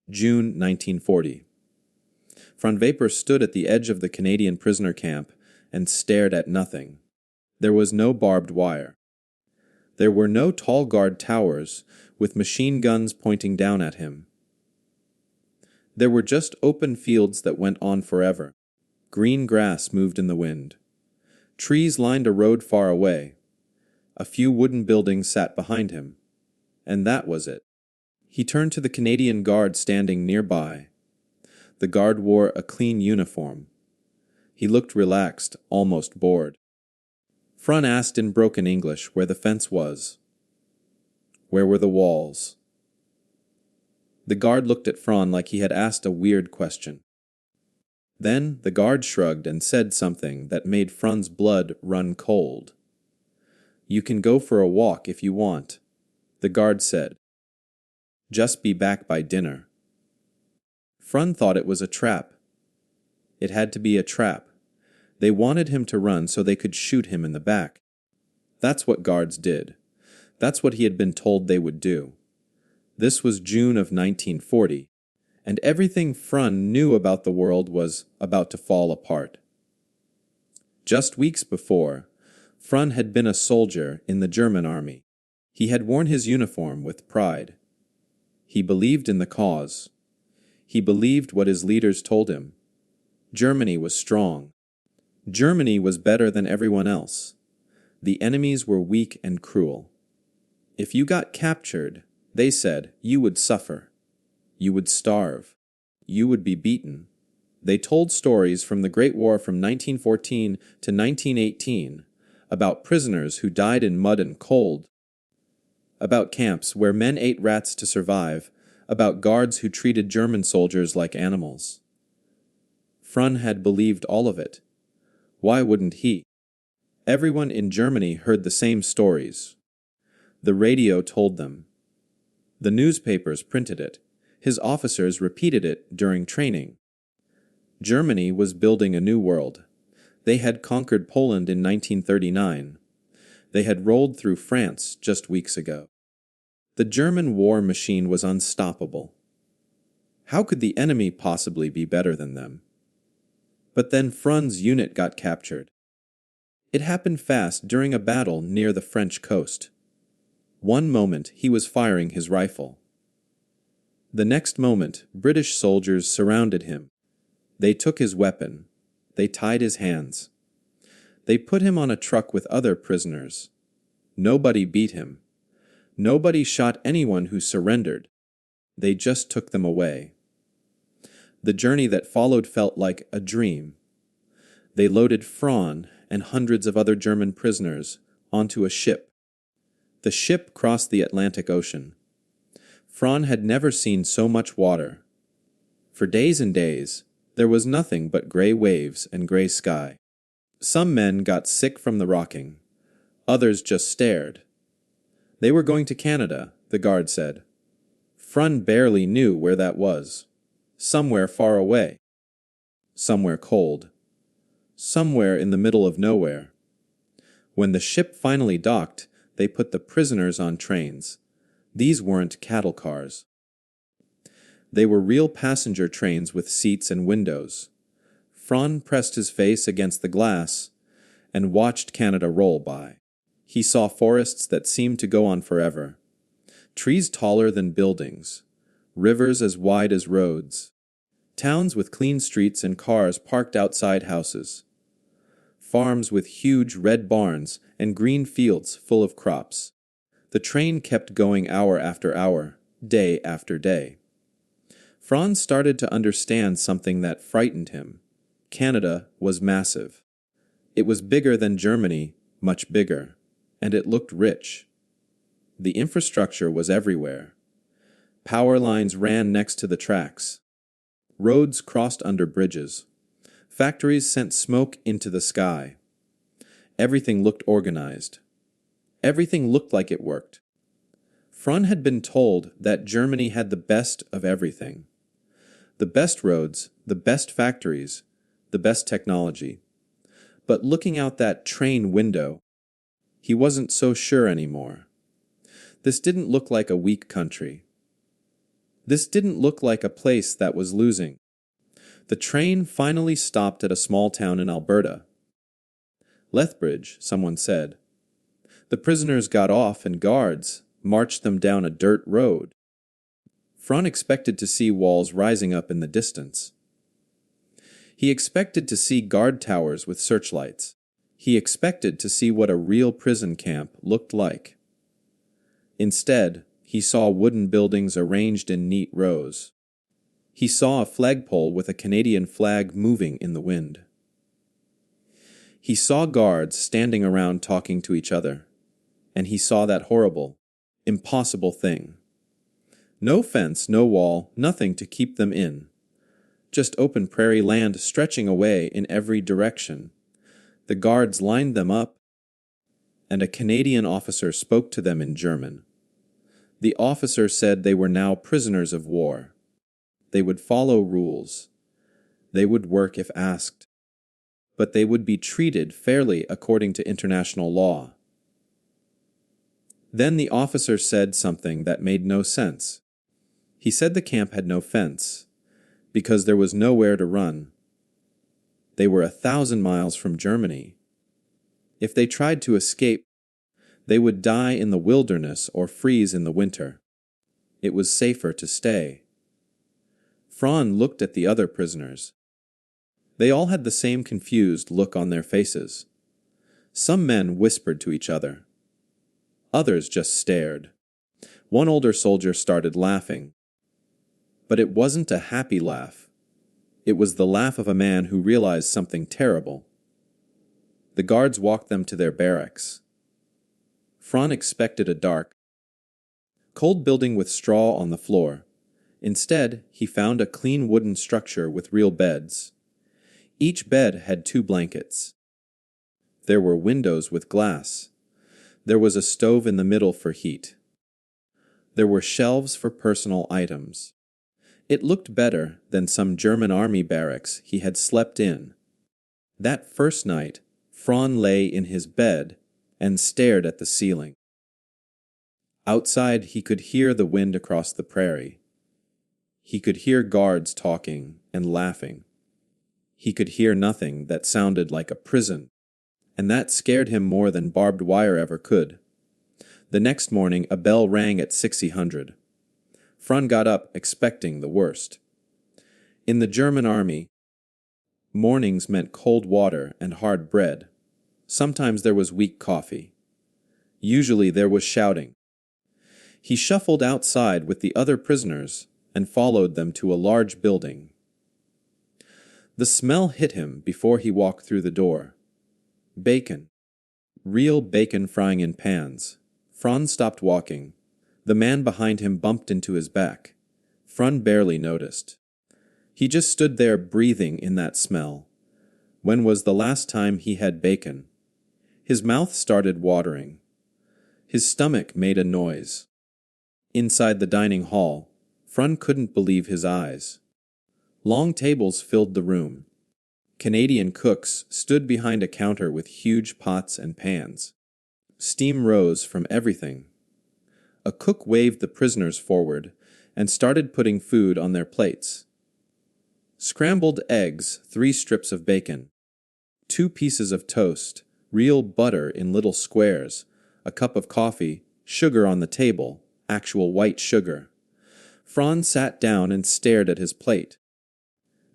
June 1940. Von Vapor stood at the edge of the Canadian prisoner camp and stared at nothing. There was no barbed wire. There were no tall guard towers with machine guns pointing down at him. There were just open fields that went on forever. Green grass moved in the wind. Trees lined a road far away. A few wooden buildings sat behind him. And that was it. He turned to the Canadian guard standing nearby. The guard wore a clean uniform. He looked relaxed, almost bored. Fron asked in broken English where the fence was. Where were the walls? The guard looked at Fron like he had asked a weird question. Then the guard shrugged and said something that made Fron's blood run cold. "You can go for a walk if you want," the guard said. "Just be back by dinner." Fron thought it was a trap. It had to be a trap. They wanted him to run so they could shoot him in the back. That's what guards did. That's what he had been told they would do. This was June of 1940, and everything Fron knew about the world was about to fall apart. Just weeks before, Fron had been a soldier in the German army. He had worn his uniform with pride. He believed in the cause. He believed what his leaders told him. Germany was strong. Germany was better than everyone else. The enemies were weak and cruel. If you got captured, they said, you would suffer. You would starve. You would be beaten. They told stories from the Great War from 1914 to 1918 about prisoners who died in mud and cold, about camps where men ate rats to survive, about guards who treated German soldiers like animals. Fron had believed all of it. Why wouldn't he? Everyone in Germany heard the same stories. The radio told them. The newspapers printed it. His officers repeated it during training. Germany was building a new world. They had conquered Poland in 1939. They had rolled through France just weeks ago. The German war machine was unstoppable. How could the enemy possibly be better than them? But then Fron's unit got captured. It happened fast during a battle near the French coast. One moment he was firing his rifle. The next moment British soldiers surrounded him. They took his weapon. They tied his hands. They put him on a truck with other prisoners. Nobody beat him. Nobody shot anyone who surrendered. They just took them away. The journey that followed felt like a dream. They loaded Fron and hundreds of other German prisoners onto a ship. The ship crossed the Atlantic Ocean. Fron had never seen so much water. For days and days, there was nothing but gray waves and gray sky. Some men got sick from the rocking. Others just stared. They were going to Canada, the guard said. Fron barely knew where that was. Somewhere far away. Somewhere cold. Somewhere in the middle of nowhere. When the ship finally docked, they put the prisoners on trains. These weren't cattle cars. They were real passenger trains with seats and windows. Fron pressed his face against the glass and watched Canada roll by. He saw forests that seemed to go on forever. Trees taller than buildings. Rivers as wide as roads. Towns with clean streets and cars parked outside houses. Farms with huge red barns and green fields full of crops. The train kept going hour after hour, day after day. Fron started to understand something that frightened him. Canada was massive. It was bigger than Germany, much bigger, and it looked rich. The infrastructure was everywhere. Power lines ran next to the tracks. Roads crossed under bridges. Factories sent smoke into the sky. Everything looked organized. Everything looked like it worked. Fron had been told that Germany had the best of everything. The best roads, the best factories, the best technology. But looking out that train window, he wasn't so sure anymore. This didn't look like a weak country. This didn't look like a place that was losing. The train finally stopped at a small town in Alberta. Lethbridge, someone said. The prisoners got off and guards marched them down a dirt road. Fron expected to see walls rising up in the distance. He expected to see guard towers with searchlights. He expected to see what a real prison camp looked like. Instead, he saw wooden buildings arranged in neat rows. He saw a flagpole with a Canadian flag moving in the wind. He saw guards standing around talking to each other, and he saw that horrible, impossible thing. No fence, no wall, nothing to keep them in. Just open prairie land stretching away in every direction. The guards lined them up, and a Canadian officer spoke to them in German. The officer said they were now prisoners of war. They would follow rules. They would work if asked. But they would be treated fairly according to international law. Then the officer said something that made no sense. He said the camp had no fence, because there was nowhere to run. They were 1,000 miles from Germany. If they tried to escape, they would die in the wilderness or freeze in the winter. It was safer to stay. Fron looked at the other prisoners. They all had the same confused look on their faces. Some men whispered to each other. Others just stared. One older soldier started laughing. But it wasn't a happy laugh. It was the laugh of a man who realized something terrible. The guards walked them to their barracks. Fron expected a dark, cold building with straw on the floor. Instead, he found a clean wooden structure with real beds. Each bed had 2 blankets. There were windows with glass. There was a stove in the middle for heat. There were shelves for personal items. It looked better than some German army barracks he had slept in. That first night, Fron lay in his bed and stared at the ceiling. Outside, he could hear the wind across the prairie. He could hear guards talking and laughing. He could hear nothing that sounded like a prison, and that scared him more than barbed wire ever could. The next morning, a bell rang at 600. Fron got up expecting the worst. In the German army, mornings meant cold water and hard bread. Sometimes there was weak coffee. Usually there was shouting. He shuffled outside with the other prisoners and followed them to a large building. The smell hit him before he walked through the door. Bacon. Real bacon frying in pans. Fron stopped walking. The man behind him bumped into his back. Fron barely noticed. He just stood there breathing in that smell. When was the last time he had bacon? His mouth started watering. His stomach made a noise. Inside the dining hall, Fron couldn't believe his eyes. Long tables filled the room. Canadian cooks stood behind a counter with huge pots and pans. Steam rose from everything. A cook waved the prisoners forward and started putting food on their plates. Scrambled eggs, 3 strips of bacon, 2 pieces of toast, real butter in little squares, a cup of coffee, sugar on the table, actual white sugar. Fron sat down and stared at his plate.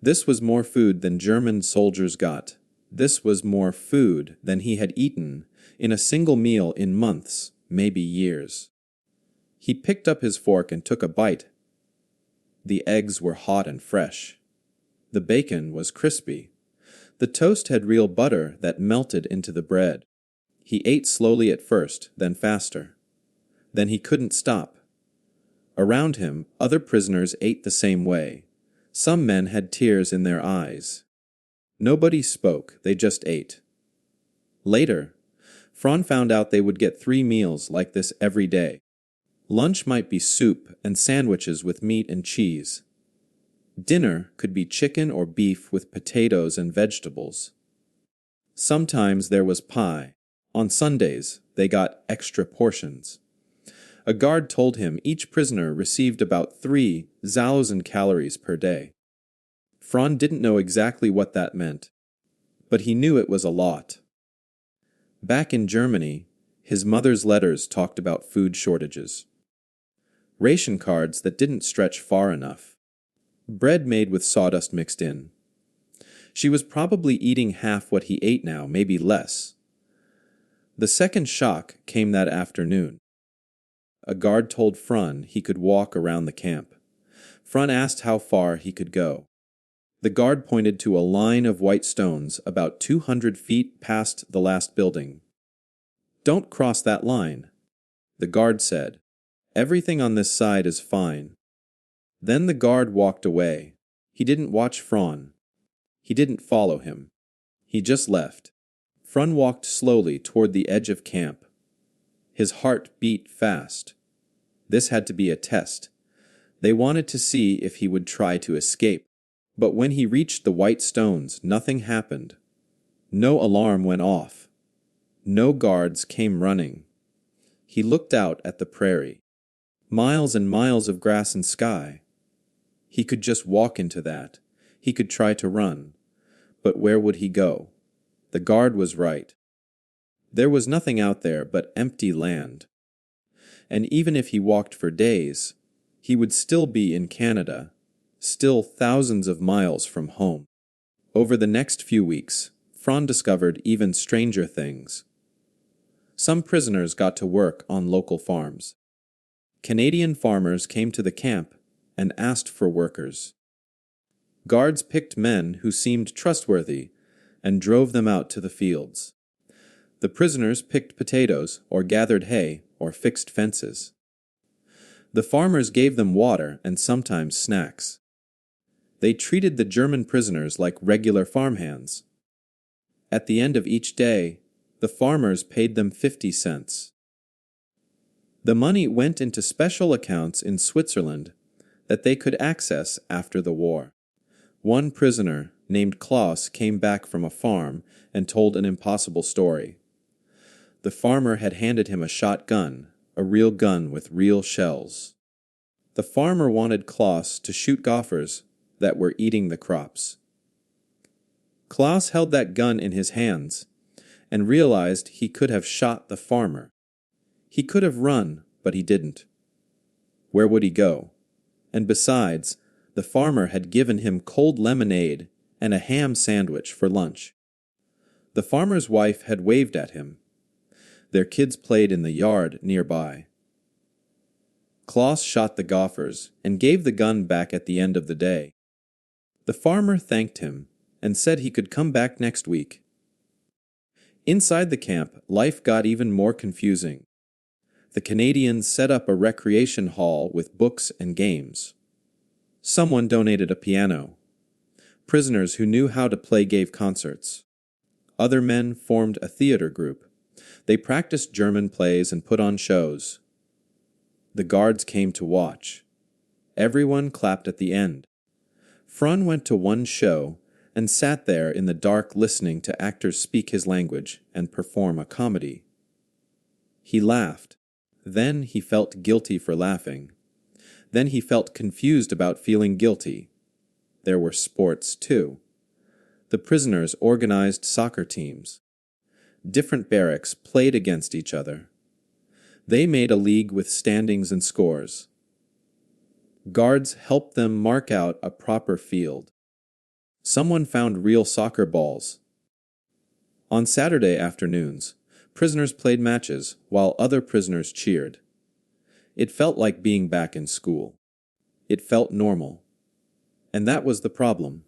This was more food than German soldiers got. This was more food than he had eaten in a single meal in months, maybe years. He picked up his fork and took a bite. The eggs were hot and fresh. The bacon was crispy. The toast had real butter that melted into the bread. He ate slowly at first, then faster. Then he couldn't stop. Around him, other prisoners ate the same way. Some men had tears in their eyes. Nobody spoke, they just ate. Later, Fron found out they would get 3 meals like this every day. Lunch might be soup and sandwiches with meat and cheese. Dinner could be chicken or beef with potatoes and vegetables. Sometimes there was pie. On Sundays, they got extra portions. A guard told him each prisoner received about 3,000 calories per day. Fran didn't know exactly what that meant, but he knew it was a lot. Back in Germany, his mother's letters talked about food shortages. Ration cards that didn't stretch far enough. Bread made with sawdust mixed in. She was probably eating half what he ate now, maybe less. The second shock came that afternoon. A guard told Fran he could walk around the camp. Fran asked how far he could go. The guard pointed to a line of white stones about 200 feet past the last building. "Don't cross that line," the guard said. "Everything on this side is fine." Then the guard walked away. He didn't watch Fran. He didn't follow him. He just left. Fran walked slowly toward the edge of camp. His heart beat fast. This had to be a test. They wanted to see if he would try to escape. But when he reached the white stones, nothing happened. No alarm went off. No guards came running. He looked out at the prairie. Miles and miles of grass and sky. He could just walk into that. He could try to run. But where would he go? The guard was right. There was nothing out there but empty land. And even if he walked for days, he would still be in Canada, still thousands of miles from home. Over the next few weeks, Fran discovered even stranger things. Some prisoners got to work on local farms. Canadian farmers came to the camp and asked for workers. Guards picked men who seemed trustworthy and drove them out to the fields. The prisoners picked potatoes or gathered hay or fixed fences. The farmers gave them water and sometimes snacks. They treated the German prisoners like regular farmhands. At the end of each day, the farmers paid them 50 cents. The money went into special accounts in Switzerland that they could access after the war. One prisoner, named Klaus, came back from a farm and told an impossible story. The farmer had handed him a shotgun, a real gun with real shells. The farmer wanted Klaus to shoot gophers that were eating the crops. Klaus held that gun in his hands and realized he could have shot the farmer. He could have run, but he didn't. Where would he go? And besides, the farmer had given him cold lemonade and a ham sandwich for lunch. The farmer's wife had waved at him. Their kids played in the yard nearby. Klaus shot the gophers and gave the gun back at the end of the day. The farmer thanked him and said he could come back next week. Inside the camp, life got even more confusing. The Canadians set up a recreation hall with books and games. Someone donated a piano. Prisoners who knew how to play gave concerts. Other men formed a theater group. They practiced German plays and put on shows. The guards came to watch. Everyone clapped at the end. Fran went to one show and sat there in the dark listening to actors speak his language and perform a comedy. He laughed. Then he felt guilty for laughing. Then he felt confused about feeling guilty. There were sports, too. The prisoners organized soccer teams. Different barracks played against each other. They made a league with standings and scores. Guards helped them mark out a proper field. Someone found real soccer balls. On Saturday afternoons, prisoners played matches while other prisoners cheered. It felt like being back in school. It felt normal. And that was the problem.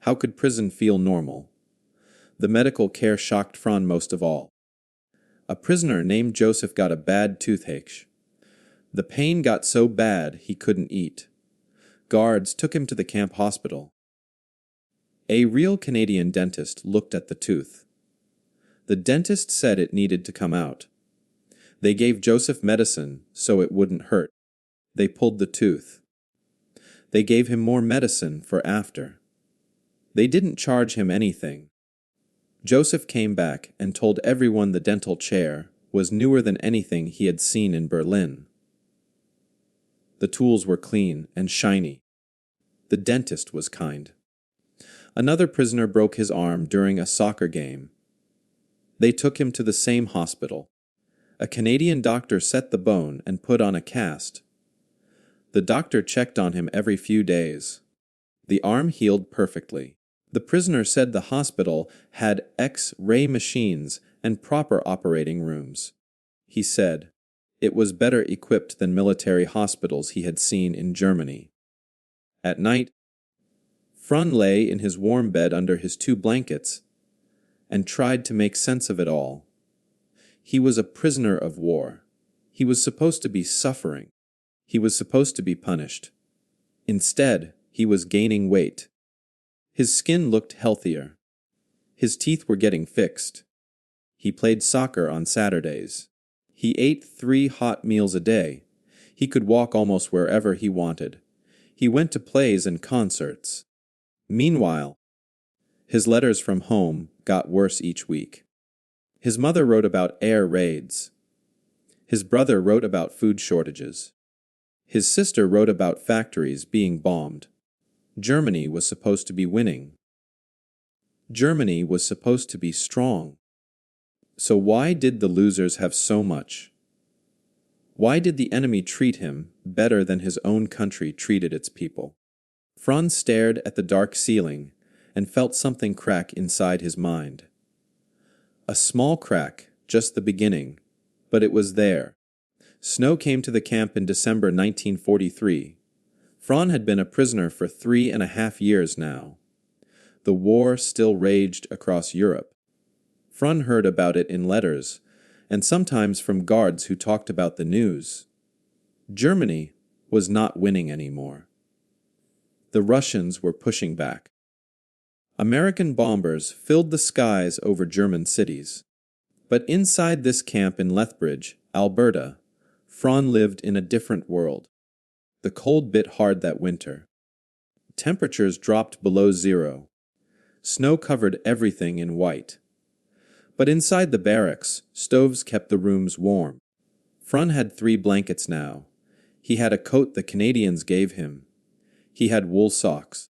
How could prison feel normal? The medical care shocked Fran most of all. A prisoner named Joseph got a bad toothache. The pain got so bad he couldn't eat. Guards took him to the camp hospital. A real Canadian dentist looked at the tooth. The dentist said it needed to come out. They gave Joseph medicine so it wouldn't hurt. They pulled the tooth. They gave him more medicine for after. They didn't charge him anything. Joseph came back and told everyone the dental chair was newer than anything he had seen in Berlin. The tools were clean and shiny. The dentist was kind. Another prisoner broke his arm during a soccer game. They took him to the same hospital. A Canadian doctor set the bone and put on a cast. The doctor checked on him every few days. The arm healed perfectly. The prisoner said the hospital had X-ray machines and proper operating rooms. He said it was better equipped than military hospitals he had seen in Germany. At night, Fron lay in his warm bed under his 2 blankets and tried to make sense of it all. He was a prisoner of war. He was supposed to be suffering. He was supposed to be punished. Instead, he was gaining weight. His skin looked healthier. His teeth were getting fixed. He played soccer on Saturdays. He ate 3 hot meals a day. He could walk almost wherever he wanted. He went to plays and concerts. Meanwhile, his letters from home got worse each week. His mother wrote about air raids. His brother wrote about food shortages. His sister wrote about factories being bombed. Germany was supposed to be winning. Germany was supposed to be strong. So why did the losers have so much? Why did the enemy treat him better than his own country treated its people? Franz stared at the dark ceiling and felt something crack inside his mind. A small crack, just the beginning, but it was there. Snow came to the camp in December 1943. Fron had been a prisoner for 3.5 years now. The war still raged across Europe. Fron heard about it in letters, and sometimes from guards who talked about the news. Germany was not winning anymore. The Russians were pushing back. American bombers filled the skies over German cities. But inside this camp in Lethbridge, Alberta, Fron lived in a different world. The cold bit hard that winter. Temperatures dropped below 0. Snow covered everything in white. But inside the barracks, stoves kept the rooms warm. Fron had 3 blankets now. He had a coat the Canadians gave him. He had wool socks.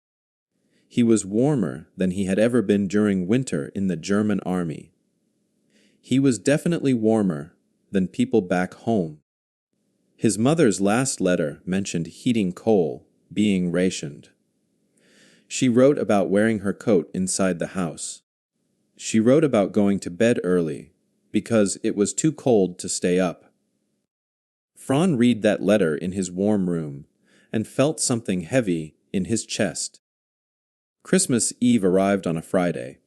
He was warmer than he had ever been during winter in the German army. He was definitely warmer than people back home. His mother's last letter mentioned heating coal being rationed. She wrote about wearing her coat inside the house. She wrote about going to bed early because it was too cold to stay up. Fron read that letter in his warm room and felt something heavy in his chest. Christmas Eve arrived on a Friday.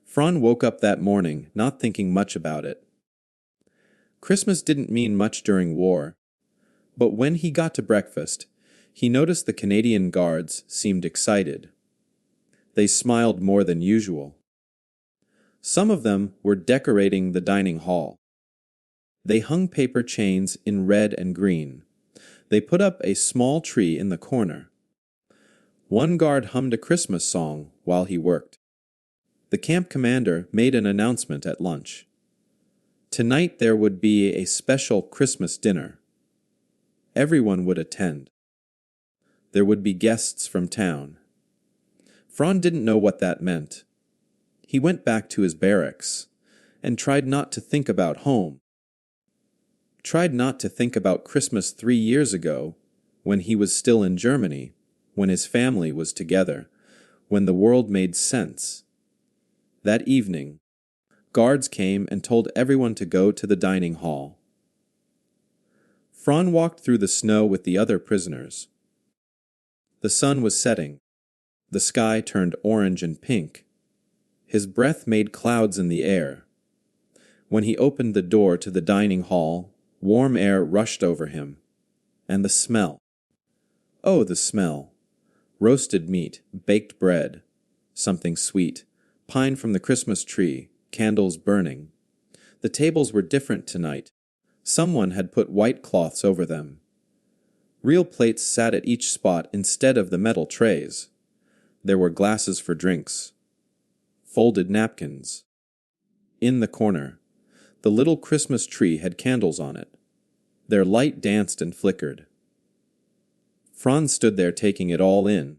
Fron woke up that morning not thinking much about it. Christmas didn't mean much during war, but when he got to breakfast, he noticed the Canadian guards seemed excited. They smiled more than usual. Some of them were decorating the dining hall. They hung paper chains in red and green. They put up a small tree in the corner. One guard hummed a Christmas song while he worked. The camp commander made an announcement at lunch. Tonight there would be a special Christmas dinner. Everyone would attend. There would be guests from town. Fron didn't know what that meant. He went back to his barracks and tried not to think about home. Tried not to think about Christmas 3 years ago, when he was still in Germany, when his family was together, when the world made sense. That evening, guards came and told everyone to go to the dining hall. Fron walked through the snow with the other prisoners. The sun was setting. The sky turned orange and pink. His breath made clouds in the air. When he opened the door to the dining hall, warm air rushed over him. And the smell. Oh, the smell. Roasted meat, baked bread, something sweet, pine from the Christmas tree, candles burning. The tables were different tonight. Someone had put white cloths over them. Real plates sat at each spot instead of the metal trays. There were glasses for drinks. Folded napkins. In the corner, The little Christmas tree had candles on it. Their light danced and flickered. Franz stood there taking it all in.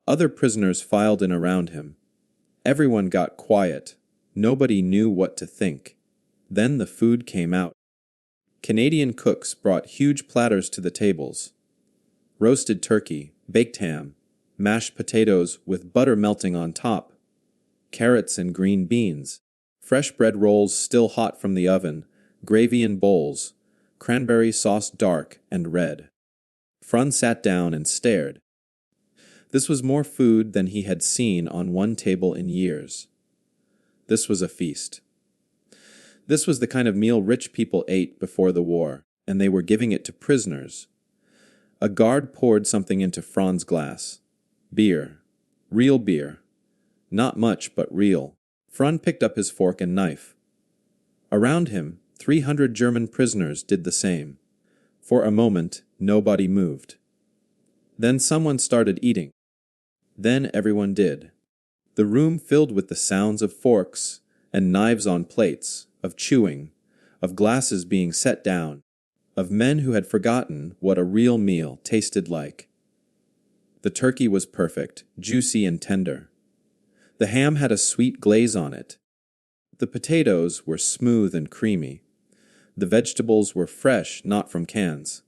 Other prisoners filed in around him. Everyone got quiet. Nobody knew what to think. Then the food came out. Canadian cooks brought huge platters to the tables. Roasted turkey, baked ham, mashed potatoes with butter melting on top, carrots and green beans, fresh bread rolls still hot from the oven, gravy in bowls, cranberry sauce dark and red. Franz sat down and stared. This was more food than he had seen on one table in years. This was a feast. This was the kind of meal rich people ate before the war, and they were giving it to prisoners. A guard poured something into Franz's glass. Beer. Real beer. Not much, but real. Franz picked up his fork and knife. Around him, 300 German prisoners did the same. For a moment, nobody moved. Then someone started eating. Then everyone did. The room filled with the sounds of forks and knives on plates, of chewing, of glasses being set down, of men who had forgotten what a real meal tasted like. The turkey was perfect, juicy and tender. The ham had a sweet glaze on it. The potatoes were smooth and creamy. The vegetables were fresh, not from cans.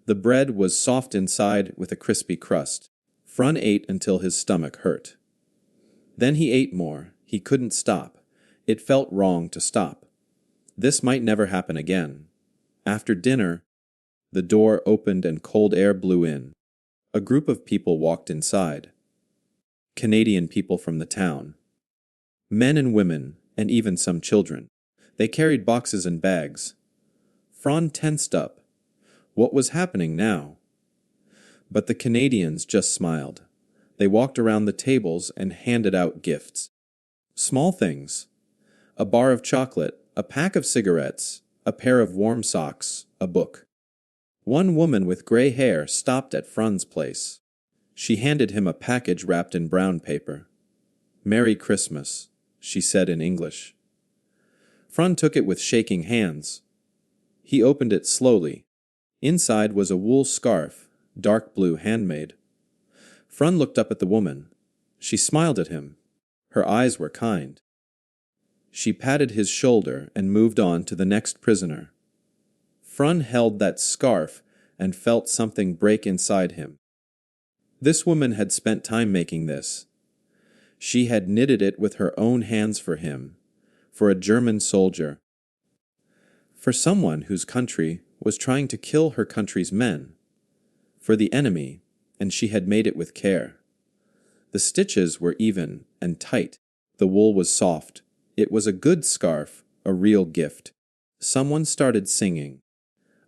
The bread was soft inside with a crispy crust. Franz ate until his stomach hurt. Then he ate more. He couldn't stop. It felt wrong to stop. This might never happen again. After dinner, the door opened and cold air blew in. A group of people walked inside. Canadian people from the town. Men and women, and even some children. They carried boxes and bags. Franz tensed up. What was happening now? But the Canadians just smiled. They walked around the tables and handed out gifts. Small things. A bar of chocolate, a pack of cigarettes, a pair of warm socks, a book. One woman with gray hair stopped at Franz's place. She handed him a package wrapped in brown paper. "Merry Christmas," she said in English. Franz took it with shaking hands. He opened it slowly. Inside was a wool scarf, dark blue, handmade. Franz looked up at the woman. She smiled at him. Her eyes were kind. She patted his shoulder and moved on to the next prisoner. Franz held that scarf and felt something break inside him. This woman had spent time making this. She had knitted it with her own hands for him, for a German soldier, for someone whose country was trying to kill her country's men, for the enemy, and she had made it with care. The stitches were even and tight. The wool was soft. It was a good scarf, a real gift. Someone started singing.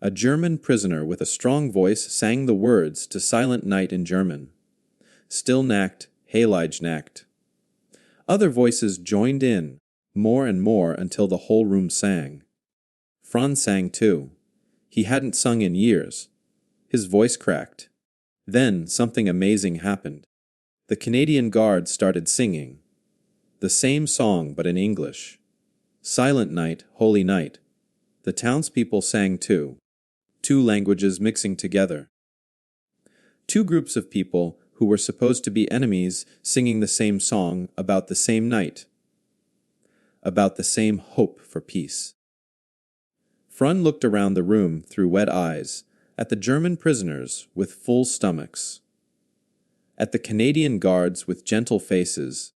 A German prisoner with a strong voice sang the words to Silent Night in German. Still Nacht, Heilige Nacht. Other voices joined in, more and more until the whole room sang. Franz sang too. He hadn't sung in years. His voice cracked. Then something amazing happened. The Canadian Guard started singing. The same song, but in English. Silent Night, Holy Night. The townspeople sang too. Two languages mixing together. Two groups of people who were supposed to be enemies singing the same song about the same night. About the same hope for peace. Franz looked around the room through wet eyes, at the German prisoners with full stomachs, at the Canadian guards with gentle faces,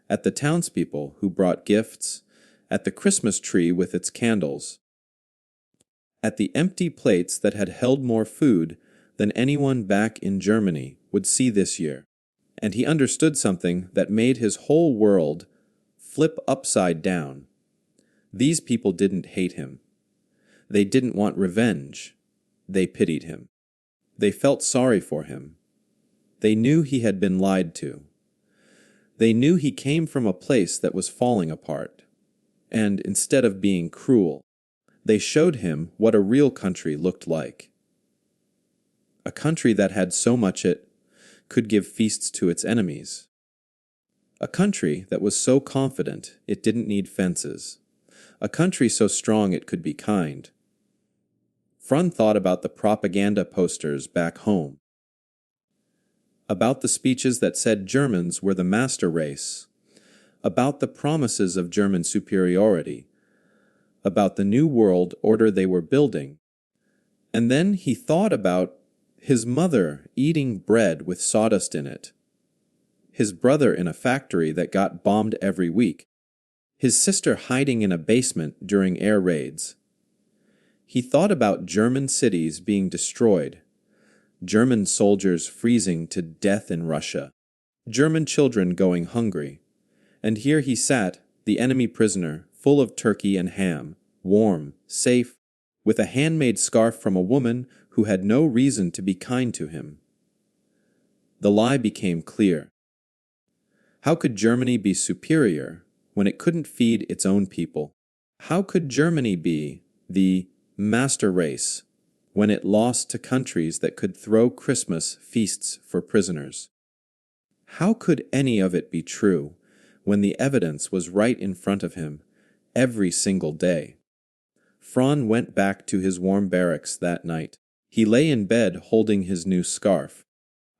at the townspeople who brought gifts, at the Christmas tree with its candles, at the empty plates that had held more food than anyone back in Germany would see this year, and he understood something that made his whole world flip upside down. These people didn't hate him. They didn't want revenge. They pitied him. They felt sorry for him. They knew he had been lied to. They knew he came from a place that was falling apart. And instead of being cruel, they showed him what a real country looked like. A country that had so much it could give feasts to its enemies. A country that was so confident it didn't need fences. a country so strong it could be kind. Fron thought about the propaganda posters back home, about the speeches that said Germans were the master race, about the promises of German superiority, about the new world order they were building. And then he thought about his mother eating bread with sawdust in it, his brother in a factory that got bombed every week, his sister hiding in a basement during air raids. He thought about German cities being destroyed, German soldiers freezing to death in Russia, German children going hungry. And here he sat, the enemy prisoner, full of turkey and ham, warm, safe, with a handmade scarf from a woman who had no reason to be kind to him. The lie became clear. How could Germany be superior when it couldn't feed its own people? How could Germany be the master race when it lost to countries that could throw Christmas feasts for prisoners? How could any of it be true when the evidence was right in front of him every single day? Fron went back to his warm barracks that night. He lay in bed holding his new scarf.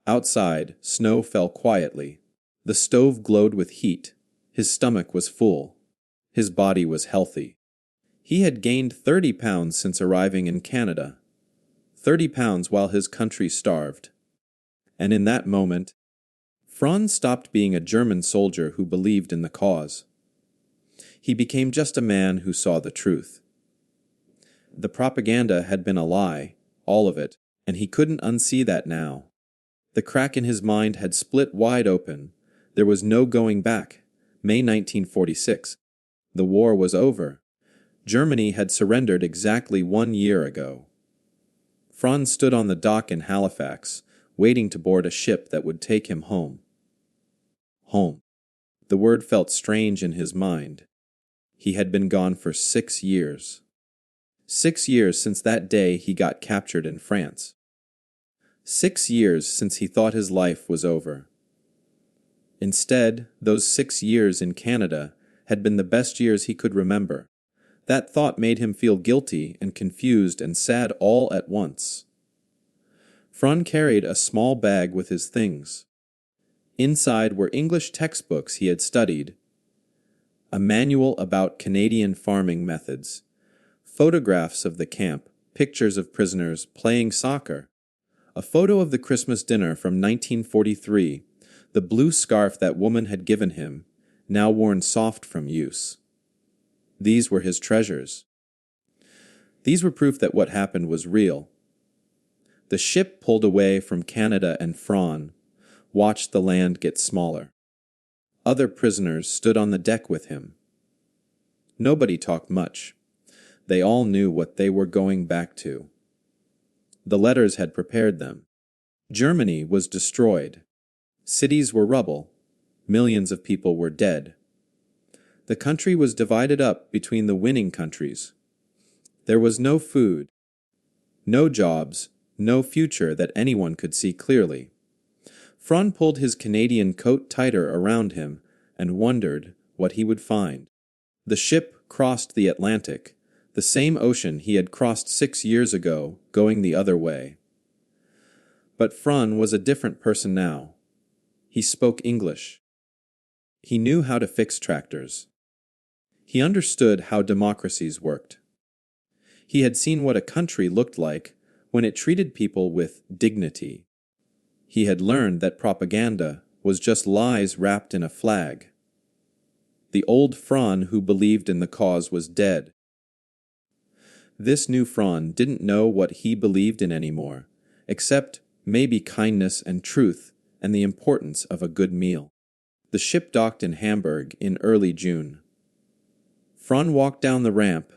Outside, snow fell quietly. The stove glowed with heat. His stomach was full. His body was healthy. He had gained 30 pounds since arriving in Canada. 30 pounds while his country starved. And in that moment, Fron stopped being a German soldier who believed in the cause. He became just a man who saw the truth. The propaganda had been a lie, all of it, and he couldn't unsee that now. The crack in his mind had split wide open. There was no going back. May 1946. The war was over. Germany had surrendered exactly 1 year ago. Fron stood on the dock in Halifax, waiting to board a ship that would take him home. Home. The word felt strange in his mind. He had been gone for 6 years. 6 years since that day he got captured in France. 6 years since he thought his life was over. Instead, those 6 years in Canada had been the best years he could remember. That thought made him feel guilty and confused and sad all at once. Fron carried a small bag with his things. Inside were English textbooks he had studied, a manual about Canadian farming methods, photographs of the camp, pictures of prisoners playing soccer, a photo of the Christmas dinner from 1943, the blue scarf that woman had given him, now worn soft from use. These were his treasures. These were proof that what happened was real. The ship pulled away from Canada and Fron watched the land get smaller. Other prisoners stood on the deck with him. Nobody talked much. They all knew what they were going back to. The letters had prepared them. Germany was destroyed. Cities were rubble. Millions of people were dead. The country was divided up between the winning countries. There was no food, no jobs, no future that anyone could see clearly. Fron pulled his Canadian coat tighter around him and wondered what he would find. The ship crossed the Atlantic, the same ocean he had crossed 6 years ago, going the other way. But Fron was a different person now. He spoke English. He knew how to fix tractors. He understood how democracies worked. He had seen what a country looked like when it treated people with dignity. He had learned that propaganda was just lies wrapped in a flag. The old Fron who believed in the cause was dead. This new Fron didn't know what he believed in anymore, except maybe kindness and truth and the importance of a good meal. The ship docked in Hamburg in early June. Fron walked down the ramp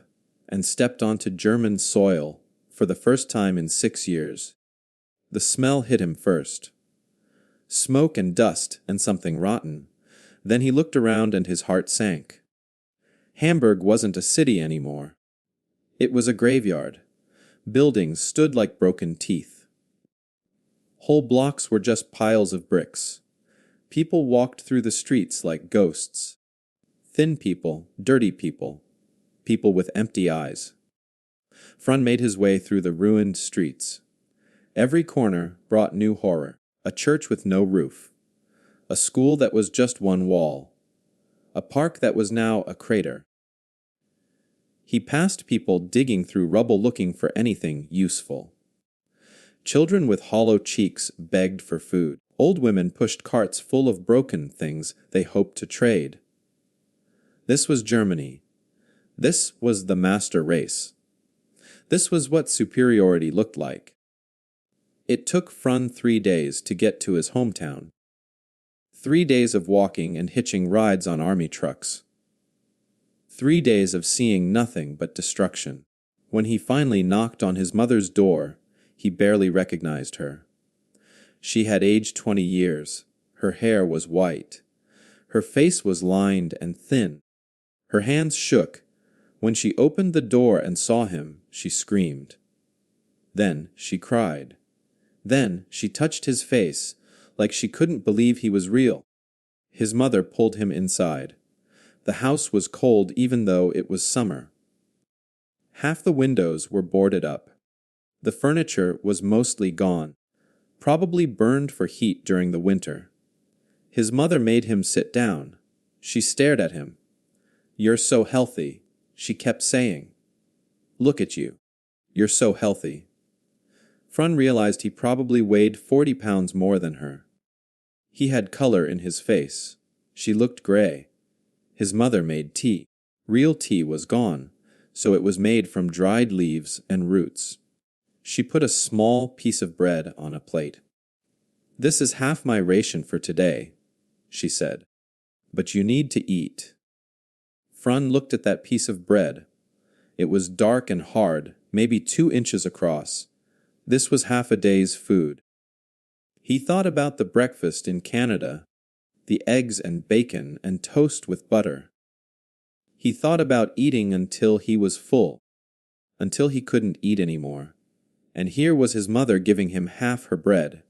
and stepped onto German soil for the first time in 6 years. The smell hit him first. Smoke and dust and something rotten. Then he looked around and his heart sank. Hamburg wasn't a city anymore. It was a graveyard. Buildings stood like broken teeth. Whole blocks were just piles of bricks. People walked through the streets like ghosts. Thin people, dirty people. people with empty eyes. Fron made his way through the ruined streets. Every corner brought new horror: a church with no roof, a school that was just one wall, a park that was now a crater. He passed people digging through rubble looking for anything useful. Children with hollow cheeks begged for food. Old women pushed carts full of broken things they hoped to trade. This was Germany. This was the master race. This was what superiority looked like. It took Fron 3 days to get to his hometown. 3 days of walking and hitching rides on army trucks. 3 days of seeing nothing but destruction. When he finally knocked on his mother's door, he barely recognized her. She had aged 20 years. Her hair was white. Her face was lined and thin. Her hands shook. When she opened the door and saw him, she screamed. Then she cried. Then she touched his face, like she couldn't believe he was real. His mother pulled him inside. The house was cold even though it was summer. Half the windows were boarded up. The furniture was mostly gone, probably burned for heat during the winter. His mother made him sit down. She stared at him. "You're so healthy," she kept saying. "Look at you. You're so healthy." Fron realized he probably weighed 40 pounds more than her. He had color in his face. She looked gray. His mother made tea. Real tea was gone, so it was made from dried leaves and roots. She put a small piece of bread on a plate. "This is half my ration for today," she said. "But you need to eat." Fron looked at that piece of bread. It was dark and hard, maybe 2 inches across. This was half a day's food. He thought about the breakfast in Canada, the eggs and bacon and toast with butter. He thought about eating until he was full, until he couldn't eat anymore. And here was his mother giving him half her bread.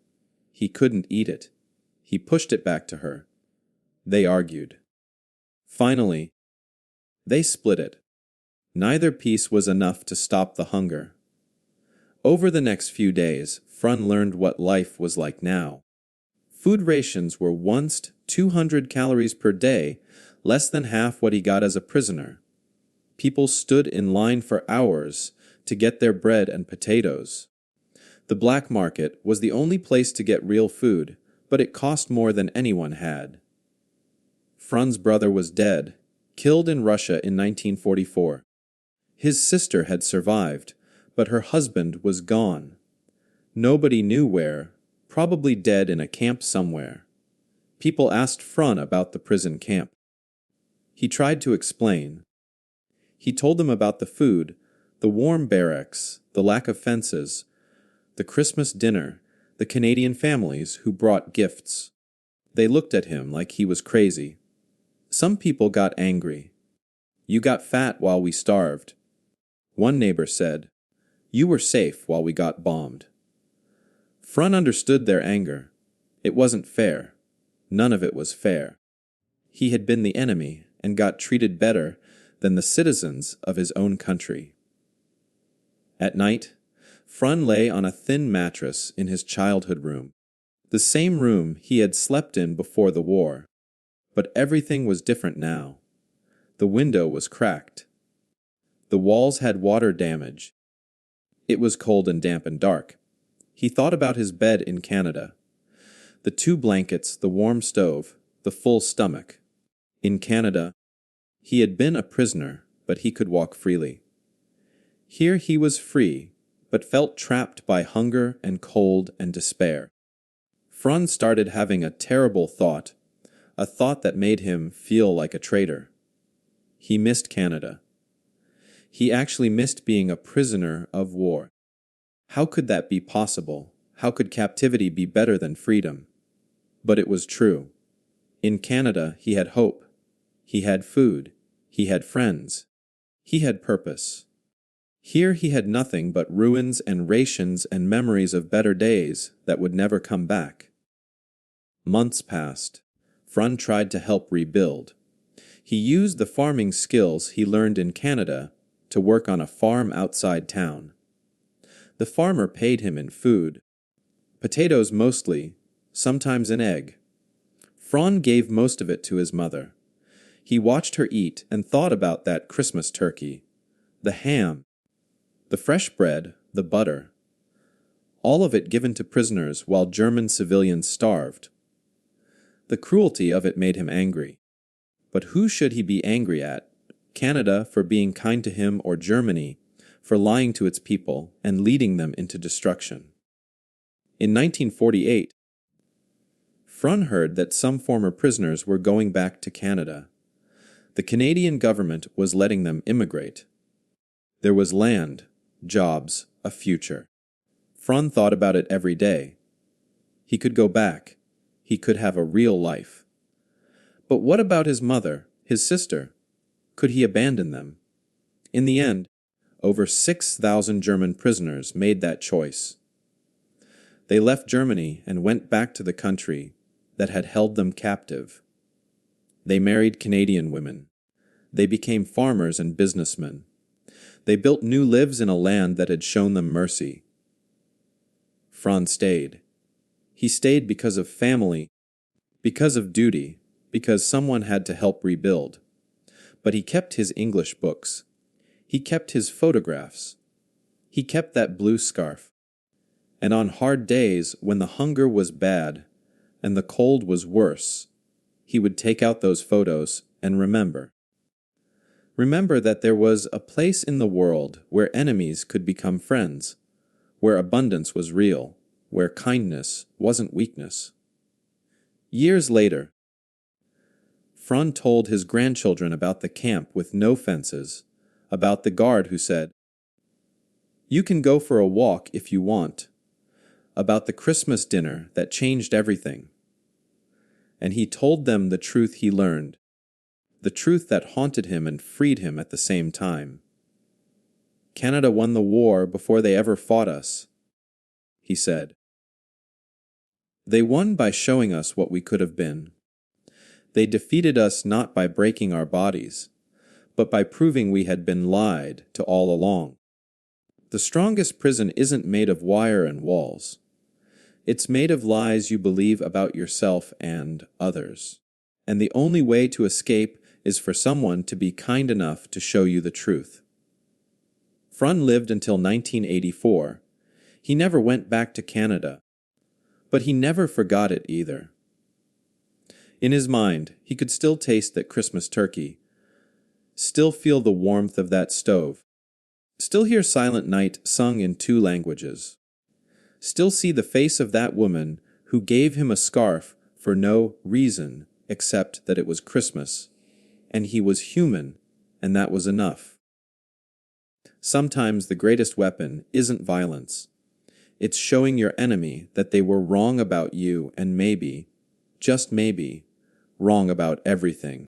He couldn't eat it. He pushed it back to her. They argued. Finally, they split it. Neither piece was enough to stop the hunger. Over the next few days, Fron learned what life was like now. Food rations were once 200 calories per day, less than half what he got as a prisoner. People stood in line for hours to get their bread and potatoes. The black market was the only place to get real food, but it cost more than anyone had. Fron's brother was dead, killed in Russia in 1944. His sister had survived, but her husband was gone. Nobody knew where, probably dead in a camp somewhere. People asked Fron about the prison camp. He tried to explain. He told them about the food, the warm barracks, the lack of fences, the Christmas dinner, the Canadian families who brought gifts. They looked at him like he was crazy. Some people got angry. "You got fat while we starved." One neighbor said, "You were safe while we got bombed." Fron understood their anger. It wasn't fair. None of it was fair. He had been the enemy and got treated better than the citizens of his own country. At night, Fron lay on a thin mattress in his childhood room, the same room he had slept in before the war. But everything was different now. The window was cracked. The walls had water damage. It was cold and damp and dark. He thought about his bed in Canada. The 2 blankets, the warm stove, the full stomach. In Canada, he had been a prisoner, but he could walk freely. Here he was free, but felt trapped by hunger and cold and despair. Fron started having a terrible thought, a thought that made him feel like a traitor. He missed Canada. He actually missed being a prisoner of war. How could that be possible? How could captivity be better than freedom? But it was true. In Canada, he had hope. He had food. He had friends. He had purpose. Here he had nothing but ruins and rations and memories of better days that would never come back. Months passed. Fron tried to help rebuild. He used the farming skills he learned in Canada to work on a farm outside town. The farmer paid him in food, potatoes mostly, sometimes an egg. Fron gave most of it to his mother. He watched her eat and thought about that Christmas turkey, the ham, the fresh bread, the butter, all of it given to prisoners while German civilians starved. The cruelty of it made him angry. But who should he be angry at? Canada for being kind to him, or Germany for lying to its people and leading them into destruction? In 1948, Fron heard that some former prisoners were going back to Canada. The Canadian government was letting them immigrate. There was land, jobs, a future. Fron thought about it every day. He could go back. He could have a real life. But what about his mother, his sister? Could he abandon them? In the end, over 6,000 German prisoners made that choice. They left Germany and went back to the country that had held them captive. They married Canadian women. They became farmers and businessmen. They built new lives in a land that had shown them mercy. Fron stayed. He stayed because of family, because of duty, because someone had to help rebuild. But he kept his English books. He kept his photographs. He kept that blue scarf. And on hard days, when the hunger was bad and the cold was worse, he would take out those photos and remember. Remember that there was a place in the world where enemies could become friends, where abundance was real, where kindness wasn't weakness. Years later, Fron told his grandchildren about the camp with no fences, about the guard who said, "You can go for a walk if you want," about the Christmas dinner that changed everything. And he told them the truth he learned, the truth that haunted him and freed him at the same time. "Canada won the war before they ever fought us," he said. "They won by showing us what we could have been. They defeated us not by breaking our bodies, but by proving we had been lied to all along. The strongest prison isn't made of wire and walls. It's made of lies you believe about yourself and others. And the only way to escape is for someone to be kind enough to show you the truth." Fron lived until 1984. He never went back to Canada, but he never forgot it either. In his mind, he could still taste that Christmas turkey, still feel the warmth of that stove, still hear Silent Night sung in 2 languages, still see the face of that woman who gave him a scarf for no reason except that it was Christmas, and he was human, and that was enough. Sometimes the greatest weapon isn't violence. It's showing your enemy that they were wrong about you and maybe, just maybe, wrong about everything.